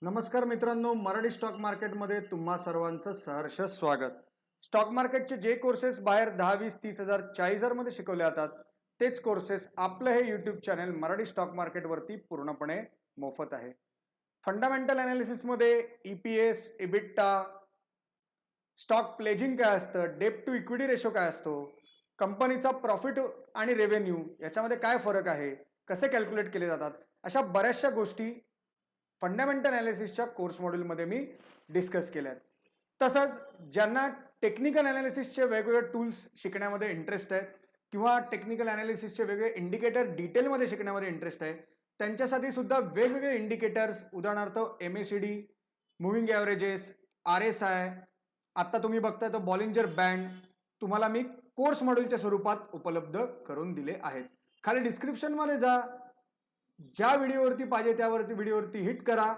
नमस्कार मित्रांनो, मराठी स्टॉक मार्केटमध्ये तुम्हा सर्वांचं सहर्ष स्वागत. स्टॉक मार्केटचे जे कोर्सेस बाहेर 10, 20, 30,000, 40,000 मध्ये शिकवले जातात तेच कोर्सेस आपलं हे यूट्यूब चॅनल मराठी स्टॉक मार्केटवरती पूर्णपणे मोफत आहे. फंडामेंटल अनालिसिसमध्ये EPS, EBITDA, स्टॉक प्लेजिंग काय असतं, डेट टू इक्विटी रेशो काय असतो, कंपनीचा प्रॉफिट आणि रेव्हेन्यू याच्यामध्ये काय फरक आहे, कसे कॅल्क्युलेट केले जातात, अशा बऱ्याचशा गोष्टी फंडामेंटल अनालिसिसच्या कोर्स मॉड्यूलमध्ये मी डिस्कस केल्या आहेत. तसंच ज्यांना टेक्निकल अनालिसिसचे वेगवेगळे टूल्स शिकण्यामध्ये इंटरेस्ट आहे किंवा टेक्निकल अनालिसिसचे वेगळे इंडिकेटर डिटेलमध्ये शिकण्यामध्ये इंटरेस्ट आहे, त्यांच्यासाठी सुद्धा वेगवेगळे इंडिकेटर्स, उदाहरणार्थ MACD, मुव्हिंग ॲव्हरेजेस, RSI, आता तुम्ही बघताय तो बॉलिंजर बँड, तुम्हाला मी कोर्स मॉड्यूलच्या स्वरूपात उपलब्ध करून दिले आहेत. खाली डिस्क्रिप्शनमध्ये जा, ज्या व्हिडिओवरती पाहिजे त्यावरती व्हिडिओवरती हिट करा.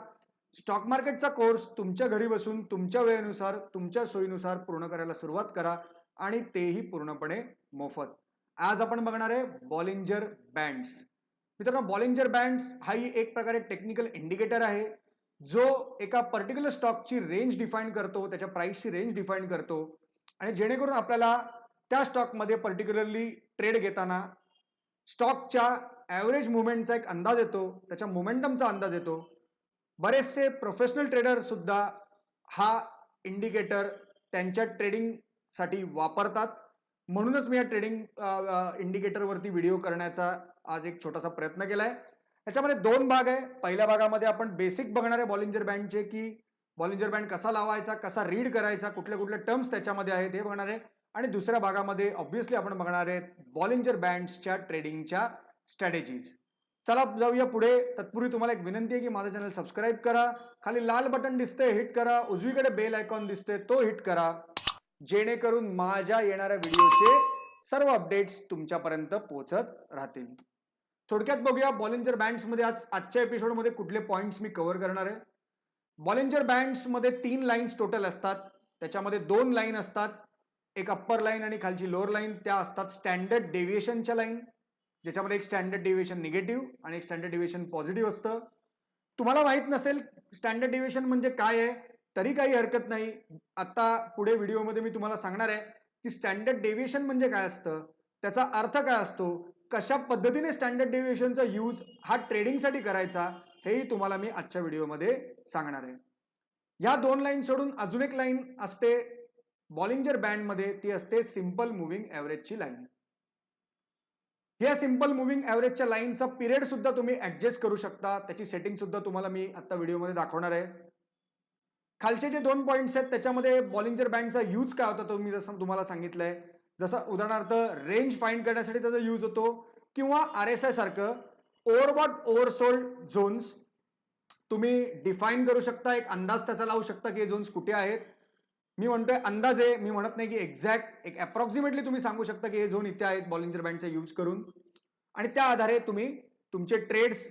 स्टॉक मार्केटचा कोर्स तुमच्या घरी बसून तुमच्या वेळेनुसार तुमच्या सोयीनुसार पूर्ण करायला सुरुवात करा आणि तेही पूर्णपणे मोफत. आज आपण बघणार आहे बॉलिंजर बँड्स. मित्रांनो, बॉलिंजर बँड्स हा ही एक प्रकारे टेक्निकल इंडिकेटर आहे जो एका पर्टिक्युलर स्टॉकची रेंज डिफाईन करतो, त्याच्या प्राइसची रेंज डिफाईन करतो आणि जेणेकरून आपल्याला त्या स्टॉकमध्ये पर्टिक्युलरली ट्रेड घेताना स्टॉकच्या ॲव्हरेज मुवमेंटचा एक अंदाज येतो, त्याच्या मोमेंटमचा अंदाज येतो. बरेचसे प्रोफेशनल ट्रेडर सुद्धा हा इंडिकेटर त्यांच्या ट्रेडिंगसाठी वापरतात. म्हणूनच मी या ट्रेडिंग इंडिकेटरवरती व्हिडिओ करण्याचा आज एक छोटासा प्रयत्न केला आहे. याच्यामध्ये दोन भाग आहे. पहिल्या भागामध्ये आपण बेसिक बघणार आहे बॉलिंजर बँडचे, की बॉलिंजर बँड कसा लावायचा, कसा रीड करायचा, कुठले कुठले टर्म्स त्याच्यामध्ये आहेत हे बघणार आहे. आणि दुसऱ्या भागामध्ये ऑब्व्हियसली आपण बघणार आहे बॉलिंजर बँड्सच्या ट्रेडिंगच्या स्ट्रॅटेजीज. चला जाऊया पुढे. तत्पूर्वी तुम्हाला एक विनंती आहे की माझं चॅनल सबस्क्राईब करा. खाली लाल बटन दिसते, हिट करा. उजवीकडे बेल आयकॉन दिसते, तो हिट करा, जेणेकरून माझ्या येणाऱ्या व्हिडिओचे सर्व अपडेट्स तुमच्यापर्यंत पोहोचत राहतील. थोडक्यात बघूया बॉलिंजर बँड्समध्ये आजच्या एपिसोडमध्ये कुठले पॉइंट्स मी कव्हर करणार आहे. बॉलिंजर बँड्समध्ये 3 लाईन्स टोटल असतात. त्याच्यामध्ये 2 लाईन असतात, एक अप्पर लाईन आणि खालची लोअर लाईन. त्या असतात स्टँडर्ड डेव्हिएशनच्या लाईन, ज्याच्यामध्ये एक स्टँडर्ड डेव्हिएशन निगेटिव्ह आणि एक स्टँडर्ड डेव्हिएशन पॉझिटिव्ह असतं. तुम्हाला माहित नसेल स्टँडर्ड डेव्हिएशन म्हणजे काय आहे तरी काही हरकत नाही. आता पुढे व्हिडिओमध्ये मी तुम्हाला सांगणार आहे की स्टँडर्ड डेव्हिएशन म्हणजे काय असतं, त्याचा अर्थ काय असतो, कशा पद्धतीने स्टँडर्ड डेव्हिएशनचा यूज हा ट्रेडिंगसाठी करायचा, हेही तुम्हाला मी आजच्या व्हिडिओमध्ये सांगणार आहे. या 2 लाईन सोडून अजून एक लाईन असते बॉलिंजर बँडमध्ये, ती असते सिंपल मुव्हिंग ॲव्हरेजची लाईन. या सिंपल मुव्हिंग ॲव्हरेजच्या लाईनचा पिरियड सुद्धा तुम्ही ऍडजस्ट करू शकता. त्याची सेटिंग सुद्धा तुम्हाला मी आता व्हिडिओमध्ये दाखवणार आहे. खालचे जे 2 पॉइंट्स आहेत त्याच्यामध्ये बॉलिंजर बँडचा यूज काय होता तो मी जसं तुम्हाला सांगितलंय. जसं उदाहरणार्थ रेंज फाइंड करण्यासाठी त्याचा यूज होतो किंवा RSI सारखं ओव्हरबॉट ओव्हरसोल्ड झोन्स तुम्ही डिफाईन करू शकता. एक अंदाज त्याचा लावू शकता की हे झोन्स कुठे आहेत. मी म्हणतोय अंदाजे, मी म्हणत नाही की एक्झॅक्ट, एक अप्रॉक्सिमेटली तुम्ही सांगू शकता की हे झोन इथे आहेत बॉलिंजर बँडचा यूज करून. आणि त्या आधारे तुम्ही तुमचे ट्रेड्स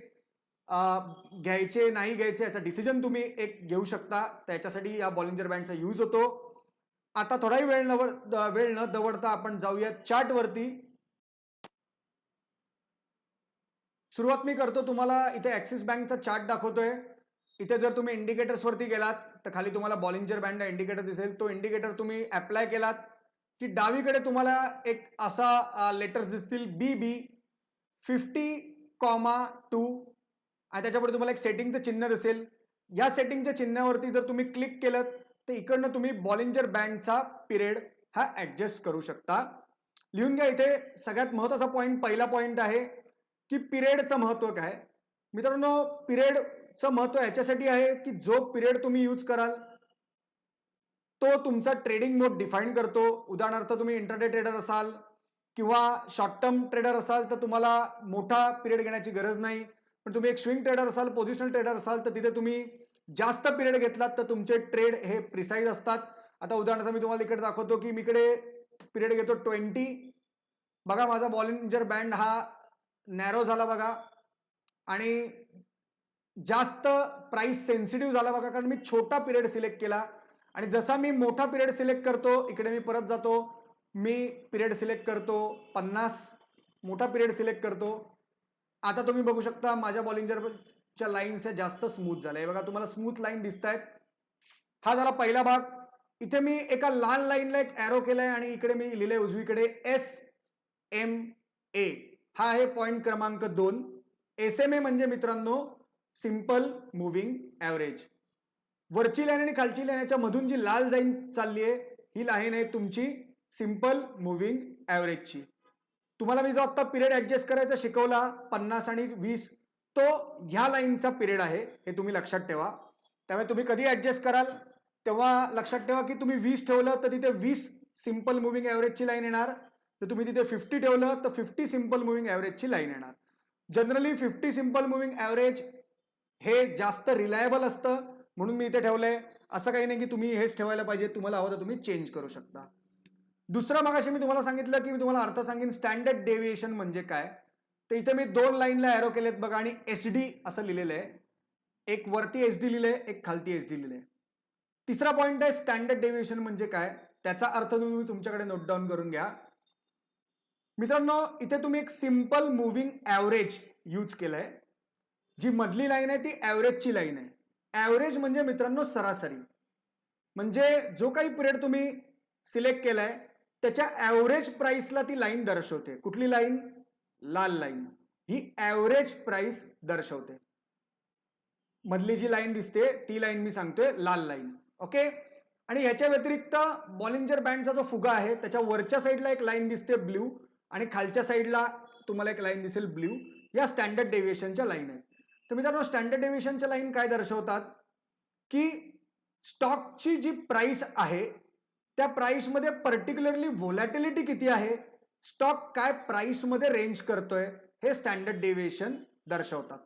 घ्यायचे नाही घ्यायचे याचा डिसिजन तुम्ही एक घेऊ शकता. त्याच्यासाठी या बॉलिंजर बँडचा यूज होतो. आता थोडाही वेळ न दवडता आपण जाऊया चार्ट वरती. सुरुवात मी करतो, तुम्हाला इथे ऍक्सिस बँकचा चार्ट दाखवतोय. इथे जर तुम्ही इंडिकेटर्स वरती गेलात तर खाली तुम्हाला बॉलिंजर बँड इंडिकेटर दिसेल. तो इंडिकेटर तुम्ही अप्लाय केलात की डावीकडे तुम्हाला एक असा लेटर्स दिसतील BB 50,2 आणि त्याच्यापुढे तुम्हाला एक सेटिंगचं चिन्ह दिसेल. या सेटिंगच्या चिन्हावरती जर तुम्ही क्लिक केलं तर इकडनं तुम्ही बॉलिंजर बँडचा पिरियड हा ऍडजस्ट करू शकता. लिहून घ्या. इथे सगळ्यात महत्वाचा पॉईंट, पहिला पॉईंट आहे की पिरियडचं महत्व काय. मित्रांनो, पिरियडचं महत्व याच्यासाठी आहे की जो पिरियड तुम्ही यूज कराल तो तुमचा ट्रेडिंग मोड डिफाईन करतो. उदाहरणार्थ तुम्ही इंटरडे ट्रेडर असाल किंवा शॉर्ट टर्म ट्रेडर असाल तर तुम्हाला मोठा पिरियड घेण्याची गरज नाही. पण तुम्ही एक स्विंग ट्रेडर असाल, पोझिशनल ट्रेडर असाल तर तिथे तुम्ही जास्त पिरियड घेतलात तर तुमचे ट्रेड हे प्रिसाईज असतात. आता उदाहरणार्थ मी तुम्हाला इकडे दाखवतो की मी इकडे पिरियड घेतो 20. बघा माझा बॉलिंजर बँड हा नॅरो झाला बघा आणि जास्त प्राइस सेन्सिटिव्ह झाला बघा, कारण मी छोटा पिरियड सिलेक्ट केला. आणि जसा मी मोठा पिरियड सिलेक्ट करतो, इकडे मी परत जातो, मी पिरियड सिलेक्ट करतो 50, मोठा पिरियड सिलेक्ट करतो. आता तुम्ही बघू शकता माझ्या बॉलिंजर च्या लाईन्स जास्त स्मूथ झाल्या. हे बघा तुम्हाला स्मूथ लाईन दिसत आहेत. हा झाला पहिला भाग. इथे मी एका लाल लाईनला एक एरो केलाय आणि इकडे मी लिहिलंय उजवीकडे SMA. हा आहे पॉइंट क्रमांक 2. SMA म्हणजे मित्रांनो सिंपल मुव्हिंग ऍव्हरेज. वरची लाईन आणि खालची लाईन याच्या मधून जी लाल लाईन चालली आहे ही लाईन आहे तुमची सिंपल मुव्हिंग ऍव्हरेजची. तुम्हाला मी जो आता पिरियड ऍडजस्ट करायचा शिकवला 50 आणि 20 तो ह्या लाईनचा पिरियड आहे हे तुम्ही लक्षात ठेवा. त्यामुळे तुम्ही कधी ऍडजस्ट कराल तेव्हा लक्षात ठेवा की तुम्ही 20 ठेवलं तर तिथे 20 सिंपल मुव्हिंग ऍव्हरेजची लाईन येणार. तर तुम्ही तिथे 50 ठेवलं तर 50 सिंपल मुव्हिंग ऍव्हरेजची लाईन येणार. जनरली 50 सिंपल मुव्हिंग ऍव्हरेज हे जास्त रिलायबल असतं म्हणून मी इथे ठेवलंय. असं काही नाही की तुम्ही हेच ठेवायला पाहिजे, तुम्हाला हवं तर तुम्ही चेंज करू शकता. दुसरं मगाशी मी तुम्हाला सांगितलं की मी तुम्हाला अर्थ सांगेन स्टँडर्ड डेव्हिएशन म्हणजे काय. तर इथे मी 2 लाईनला एरो केलेत बघा आणि SD असं लिहिलेलं आहे. एक वरती SD लिहिलंय, एक खालती SD लिहिलंय. तिसरा पॉइंट आहे स्टँडर्ड डेव्हिएशन म्हणजे काय, त्याचा अर्थ तुम्ही तुमच्याकडे नोट डाऊन करून घ्या. मित्रांनो इथे तुम्ही एक सिंपल मुव्हिंग ऍव्हरेज यूज केलंय. जी मधली लाईन आहे ती ऍव्हरेजची लाईन आहे. ऍव्हरेज म्हणजे मित्रांनो सरासरी. म्हणजे जो काही पिरियड तुम्ही सिलेक्ट केलाय त्याच्या ऍव्हरेज प्राइसला ती लाईन दर्शवते. कुठली लाईन? लाल लाईन. ही ऍव्हरेज प्राइस दर्शवते. मधली जी लाईन दिसते ती लाईन मी सांगतोय लाल लाईन. ओके. आणि ह्याच्या व्यतिरिक्त बॉलिंजर बँडचा जो फुगा आहे त्याच्या वरच्या साईडला एक लाईन दिसते ब्ल्यू आणि खालच्या साईडला तुम्हाला एक लाईन दिसेल ब्ल्यू. या स्टँडर्ड डेव्हिएशनच्या लाईन आहेत. तर मित्रांनो स्टँडर्ड डेव्हिएशनच्या लाईन काय दर्शवतात की स्टॉकची जी प्राइस आहे त्या प्राइसमध्ये पर्टिक्युलरली व्होलॅटिलिटी किती आहे, स्टॉक काय प्राइसमध्ये रेंज करतोय हे स्टँडर्ड डेव्हिएशन दर्शवतात.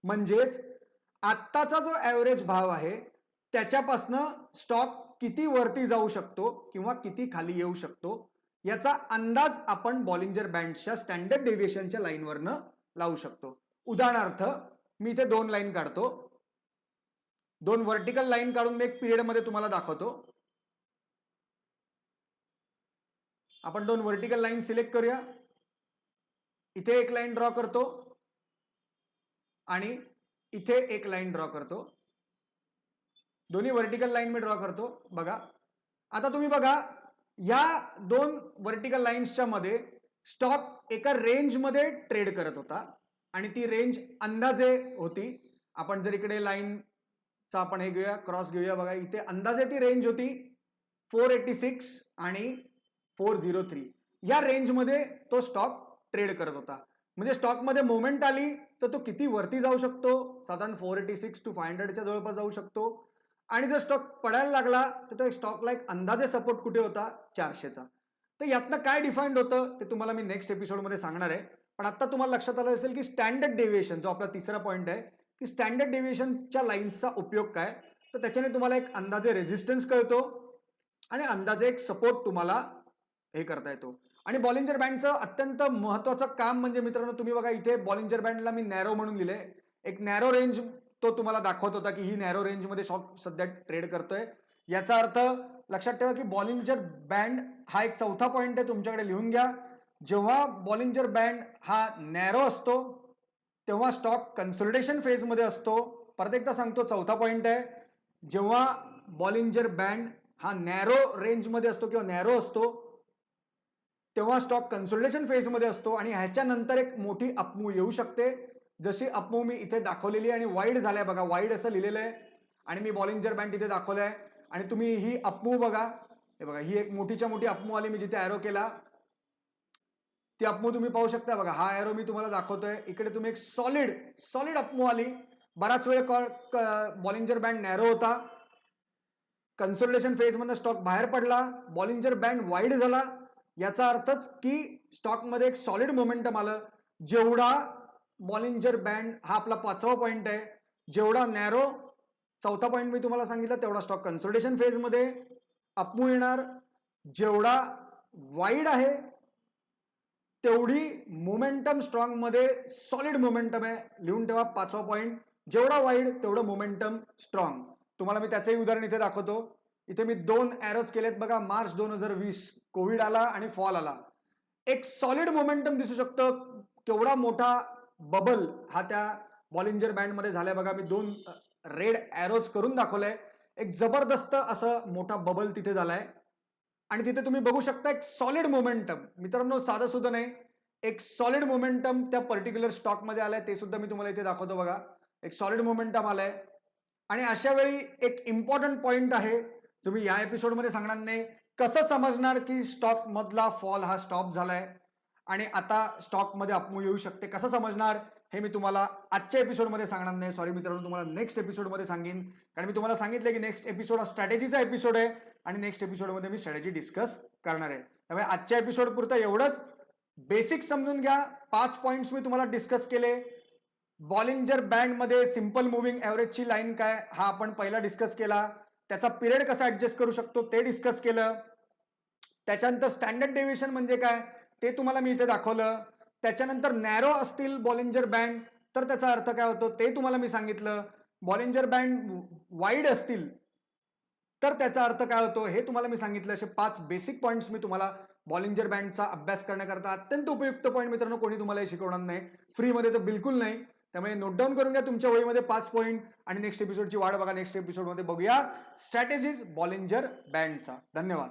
म्हणजेच आत्ताचा जो ऍव्हरेज भाव आहे त्याच्यापासनं स्टॉक किती वरती जाऊ शकतो किंवा किती खाली येऊ शकतो याचा अंदाज आपण बॉलिंजर बँडच्या स्टँडर्ड डेव्हिएशनच्या लाईनवरनं लावू शकतो. उदाहरणार्थ मी इथे 2 लाईन काढतो. 2 व्हर्टिकल लाईन काढून मी एक पिरियड मध्ये तुम्हाला दाखवतो. आपण 2 व्हर्टिकल लाईन सिलेक्ट करूया. इथे एक लाईन ड्रॉ करतो आणि इथे एक लाईन ड्रॉ करतो. दोन्ही व्हर्टिकल लाईन मी ड्रॉ करतो. बघा आता तुम्ही बघा या 2 व्हर्टिकल लाईन्सच्या मध्ये स्टॉक एका रेंज मध्ये ट्रेड करत होता आणि ती रेंज अंदाजे होती. आपण जर इकडे लाईनचा आपण हे घेऊया क्रॉस घेऊया. बघा इथे अंदाजे ती रेंज होती 486 आणि 403 या रेंजमध्ये तो स्टॉक ट्रेड करत होता. म्हणजे स्टॉकमध्ये मोमेंट आली तर तो किती वरती जाऊ शकतो, साधारण 486 to 500च्या जवळपास जाऊ शकतो. आणि जर स्टॉक पडायला लागला तर त्या स्टॉकला एक अंदाजे सपोर्ट कुठे होता 400चा. तर यातनं काय डिफाईंड होतं ते तुम्हाला मी नेक्स्ट एपिसोडमध्ये सांगणार आहे. पण आता तुम्हाला लक्षात आलं असेल की स्टँडर्ड डेव्हिएशन जो आपला तिसरा पॉईंट आहे की स्टँडर्ड डेव्हिएशनच्या लाईन्सचा उपयोग काय. तर त्याच्याने तुम्हाला एक अंदाजे रेझिस्टन्स कळतो आणि अंदाजे एक सपोर्ट तुम्हाला हे करता येतो. आणि बॉलिंजर बँडचं अत्यंत महत्वाचं काम म्हणजे मित्रांनो तुम्ही बघा इथे बॉलिंजर बँडला मी नॅरो म्हणून लिहिलंय. एक नॅरो रेंज तो तुम्हाला दाखवत होता की ही नॅरो रेंजमध्ये स्टॉक सध्या ट्रेड करतोय. याचा अर्थ लक्षात ठेवा की बॉलिंजर बँड हा एक चौथा पॉईंट आहे, तुमच्याकडे लिहून घ्या. जेव्हा बॉलिंजर बँड हा नॅरो असतो तेव्हा स्टॉक कन्सोलिडेशन फेजमध्ये असतो. परत एकदा सांगतो चौथा पॉईंट आहे, जेव्हा बॉलिंजर बँड हा नॅरो रेंजमध्ये असतो किंवा नॅरो असतो तेव्हा स्टॉक कन्सोलिडेशन फेजमध्ये असतो आणि ह्याच्यानंतर एक मोठी अपमूव येऊ शकते. जशी अपमूव मी इथे दाखवलेली आहे आणि वाईड झालाय बघा, वाईड असं लिहिलेलं आहे आणि मी बॉलिंजर बँड इथे दाखवलंय. आणि तुम्ही ही अपमूव बघा, हे बघा ही एक मोठीच्या मोठी अपमूव आली. मी जिथे एरो केला ती अपमूव तुम्ही पाहू शकता. बघा हा एरो मी तुम्हाला दाखवतोय. इकडे तुम्ही एक सॉलिड अपमूव आली. बराच वेळ बॉलिंजर बँड नॅरो होता, कन्सोलिडेशन फेज मधून स्टॉक बाहेर पडला, बॉलिंजर बँड वाईड झाला. याचा अर्थच की स्टॉकमध्ये एक सॉलिड मोमेंटम आलं. जेवढा बॉलिंजर बँड हा आपला 5वा पॉईंट आहे, जेवढा नॅरो 4था पॉईंट मी तुम्हाला सांगितलं तेवढा स्टॉक कन्सोलिडेशन फेजमध्ये अपमूव येणार. जेवढा वाईड आहे तेवढी मोमेंटम स्ट्रॉंग मध्ये सॉलिड मोमेंटम आहे. लिहून ठेवा 5वा पॉईंट, जेवढा वाईड तेवढं मोमेंटम स्ट्रॉंग. तुम्हाला मी त्याचंही उदाहरण इथे दाखवतो. इथे मी 2 एरोज केलेत बघा. मार्च 2020 कोविड आला आणि फॉल आला. एक सॉलिड मोमेंटम दिसू शकतं. केवढा मोठा बबल हा त्या बॉलिंजर बँडमध्ये झालंय बघा. मी 2 रेड ॲरोज करून दाखवलंय. एक जबरदस्त असं मोठा बबल तिथे झालाय आणि तिथे तुम्ही बघू शकता एक सॉलिड मोमेंटम. मित्रांनो, साधं सुद्धा नाही, एक सॉलिड मोमेंटम त्या पर्टिक्युलर स्टॉकमध्ये आलाय. ते सुद्धा मी तुम्हाला इथे दाखवतो बघा. एक सॉलिड मोमेंटम आलाय आणि अशा वेळी एक इम्पॉर्टंट पॉइंट आहे जो मी या एपिसोडमध्ये सांगणार नाही. कसं समजणार की स्टॉक मधला फॉल हा स्टॉप झालाय आणि आता स्टॉकमध्ये अपमूव येऊ शकते, कसं समजणार हे मी तुम्हाला आजच्या एपिसोडमध्ये सांगणार नाही. सॉरी मित्रांनो, तुम्हाला नेक्स्ट एपिसोडमध्ये सांगेन. कारण मी तुम्हाला सांगितलं की नेक्स्ट एपिसोड हा स्ट्रॅटेजीचा एपिसोड आहे आणि नेक्स्ट एपिसोडमध्ये मी स्ट्रॅटेजी डिस्कस करणार आहे. त्यामुळे आजच्या एपिसोड पुरतं एवढंच. बेसिक समजून घ्या. 5 पॉइंट्स मी तुम्हाला डिस्कस केले. बॉलिंजर बँडमध्ये सिंपल मुव्हिंग ॲव्हरेजची लाईन काय हा आपण पहिला डिस्कस केला. त्याचा पिरियड कसा ऍडजस्ट करू शकतो ते डिस्कस केलं. त्याच्यानंतर स्टँडर्ड डेव्हिएशन म्हणजे काय ते तुम्हाला मी इथे दाखवलं. त्याच्यानंतर नॅरो असतील बॉलिंजर बँड तर त्याचा अर्थ काय होतो ते तुम्हाला मी सांगितलं. बॉलिंजर बँड वाईड असतील तर त्याचा अर्थ काय होतो हे तुम्हाला मी सांगितलं. असे 5 बेसिक पॉईंट्स मी तुम्हाला बॉलिंजर बँडचा अभ्यास करण्याकरता, अत्यंत उपयुक्त पॉईंट मित्रांनो, कोणी तुम्हाला हे शिकवणार नाही फ्रीमध्ये तर बिलकुल नाही. त्यामुळे नोट डाऊन करून घ्या तुमच्या वहीमध्ये 5 पॉईंट आणि नेक्स्ट एपिसोडची वाट बघा. नेक्स्ट एपिसोडमध्ये बघूया स्ट्रॅटेजीज बॉलिंजर बँडचा. धन्यवाद.